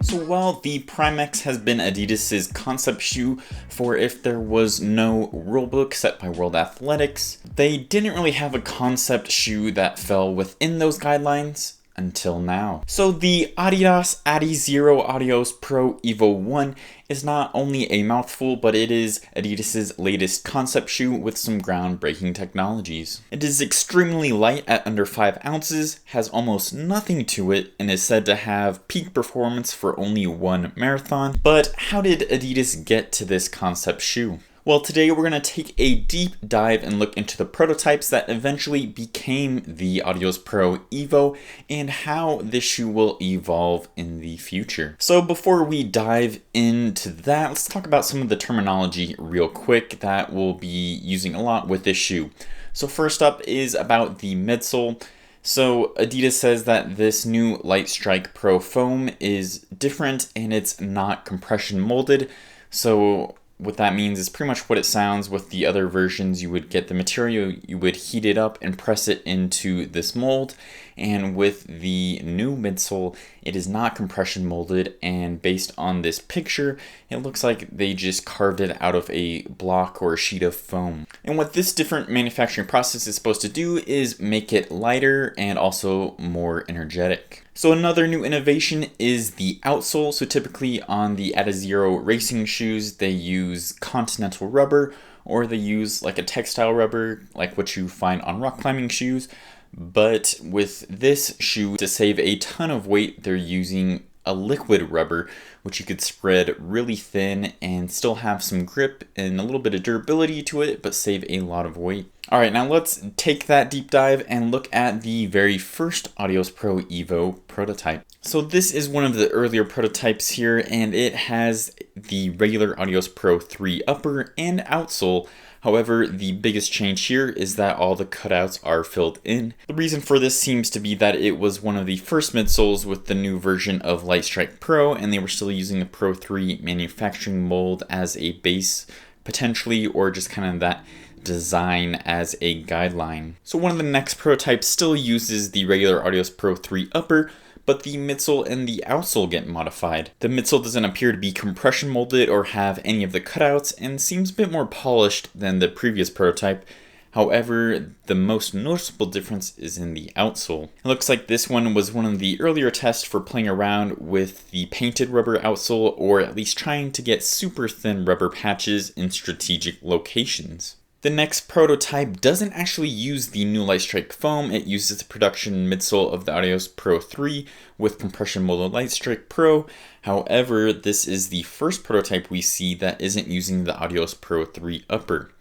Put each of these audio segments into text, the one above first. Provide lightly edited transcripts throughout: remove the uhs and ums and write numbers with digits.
So while the Prime-X has been Adidas's concept shoe for if there was no rulebook set by World Athletics, they didn't really have a concept shoe that fell within those guidelines until now. So the Adidas Adizero Adios Pro Evo 1 is not only a mouthful, but it is Adidas's latest concept shoe with some groundbreaking technologies. It is extremely light at under 5 ounces, has almost nothing to it, and is said to have peak performance for only one marathon. But how did Adidas get to this concept shoe? Well, today we're going to take a deep dive and look into the prototypes that eventually became the Adios Pro Evo and how this shoe will evolve in the future. So before we dive into that, let's talk about some of the terminology real quick that we'll be using a lot with this shoe. So first up is about the midsole. So Adidas says that this new Lightstrike Pro foam is different and it's not compression molded. So what that means is pretty much what it sounds. With the other versions, you would get the material, you would heat it up and press it into this mold. And with the new midsole, it is not compression molded, and based on this picture, it looks like they just carved it out of a block or a sheet of foam. And what this different manufacturing process is supposed to do is make it lighter and also more energetic. So another new innovation is the outsole. So typically on the Adizero racing shoes, they use continental rubber, or they use like a textile rubber, like what you find on rock climbing shoes. But with this shoe, to save a ton of weight, they're using a liquid rubber, which you could spread really thin and still have some grip and a little bit of durability to it, but save a lot of weight. All right, now let's take that deep dive and look at the very first Adios Pro Evo prototype. So this is one of the earlier prototypes here, and it has the regular Adios Pro 3 upper and outsole. However, the biggest change here is that all the cutouts are filled in. The reason for this seems to be that it was one of the first midsoles with the new version of Lightstrike Pro, and they were still using the Pro 3 manufacturing mold as a base, potentially, or just kind of that design as a guideline. So one of the next prototypes still uses the regular Adios Pro 3 upper, but the midsole and the outsole get modified. The midsole doesn't appear to be compression molded or have any of the cutouts and seems a bit more polished than the previous prototype. However, the most noticeable difference is in the outsole. It looks like this one was one of the earlier tests for playing around with the painted rubber outsole, or at least trying to get super thin rubber patches in strategic locations. The next prototype doesn't actually use the new Lightstrike foam. It uses the production midsole of the Adios Pro 3 with compression molded Lightstrike Pro. However, this is the first prototype we see that isn't using the Adios Pro 3 upper.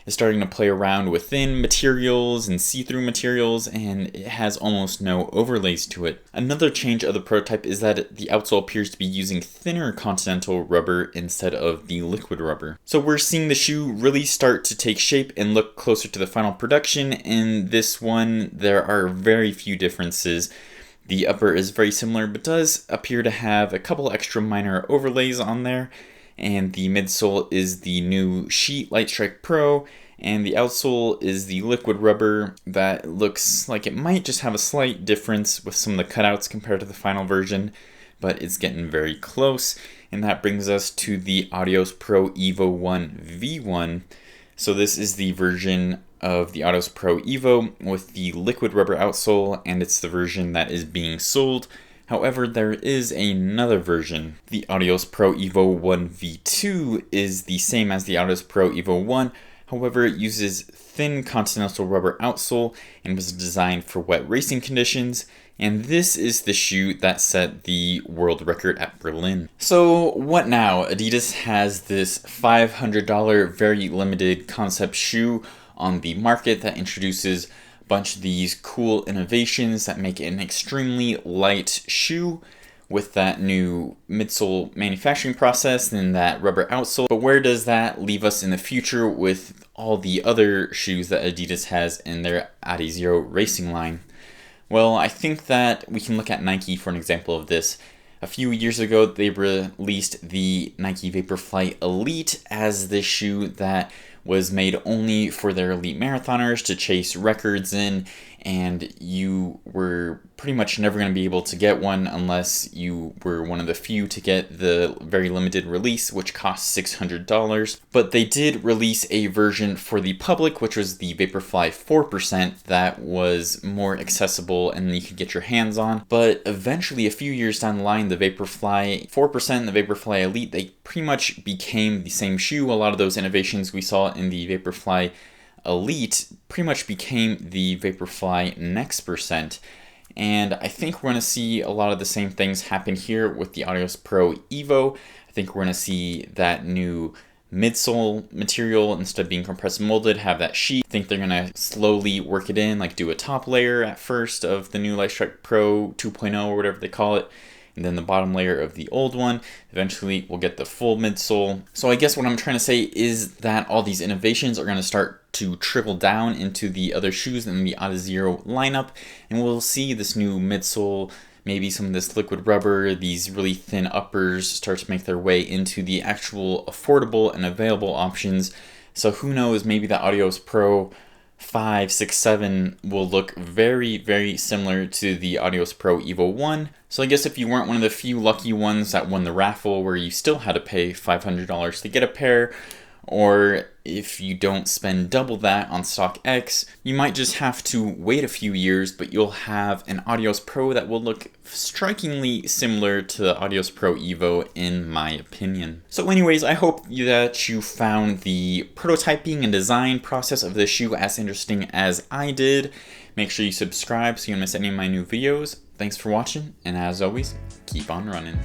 It's starting to play around with thin materials and see-through materials, and it has almost no overlays to it. Another change of the prototype is that the outsole appears to be using thinner continental rubber instead of the liquid rubber. So we're seeing the shoe really start to take shape and look closer to the final production. In this one, there are very few differences. The upper is very similar, but does appear to have a couple extra minor overlays on there. And the midsole is the new sheet Lightstrike Pro, and the outsole is the liquid rubber that looks like it might just have a slight difference with some of the cutouts compared to the final version, but it's getting very close. And that brings us to the Adios Pro Evo 1 V1. So this is the version of the Adios Pro Evo with the liquid rubber outsole, and it's the version that is being sold. However, there is another version. The Adios Pro Evo 1 V2 is the same as the Adios Pro Evo 1. However, it uses thin continental rubber outsole and was designed for wet racing conditions. And this is the shoe that set the world record at Berlin. So what now? Adidas has this $500 very limited concept shoe on the market that introduces bunch of these cool innovations that make it an extremely light shoe with that new midsole manufacturing process and that rubber outsole. But where does that leave us in the future with all the other shoes that Adidas has in their Adizero racing line? Well, I think that we can look at Nike for an example of this. A few years ago, they released the Nike Vaporfly Elite as this shoe that was made only for their elite marathoners to chase records in, and you were pretty much never going to be able to get one unless you were one of the few to get the very limited release, which cost $600. But they did release a version for the public, which was the Vaporfly 4%, that was more accessible and you could get your hands on. But eventually, a few years down the line, the Vaporfly 4% and the Vaporfly Elite, they pretty much became the same shoe. A lot of those innovations we saw in the Vaporfly Elite pretty much became the Vaporfly Next percent. And I think we're going to see a lot of the same things happen here with the Adios Pro Evo. I think we're going to see that new midsole material, instead of being compressed molded, have that sheet. I think they're going to slowly work it in, like do a top layer at first of the new Lightstrike Pro 2.0 or whatever they call it, and then the bottom layer of the old one. Eventually we'll get the full midsole. So I guess what I'm trying to say is that all these innovations are going to start to trickle down into the other shoes in the Adizero lineup, and we'll see this new midsole, maybe some of this liquid rubber, these really thin uppers start to make their way into the actual affordable and available options. So who knows, maybe the Adios Pro 5, 6, 7 will look very, very similar to the Adios Pro Evo 1. So I guess if you weren't one of the few lucky ones that won the raffle where you still had to pay $500 to get a pair, or if you don't spend double that on StockX, you might just have to wait a few years, but you'll have an Adios Pro that will look strikingly similar to the Adios Pro Evo, in my opinion. So anyways, I hope that you found the prototyping and design process of this shoe as interesting as I did. Make sure you subscribe so you don't miss any of my new videos. Thanks for watching, and as always, keep on running.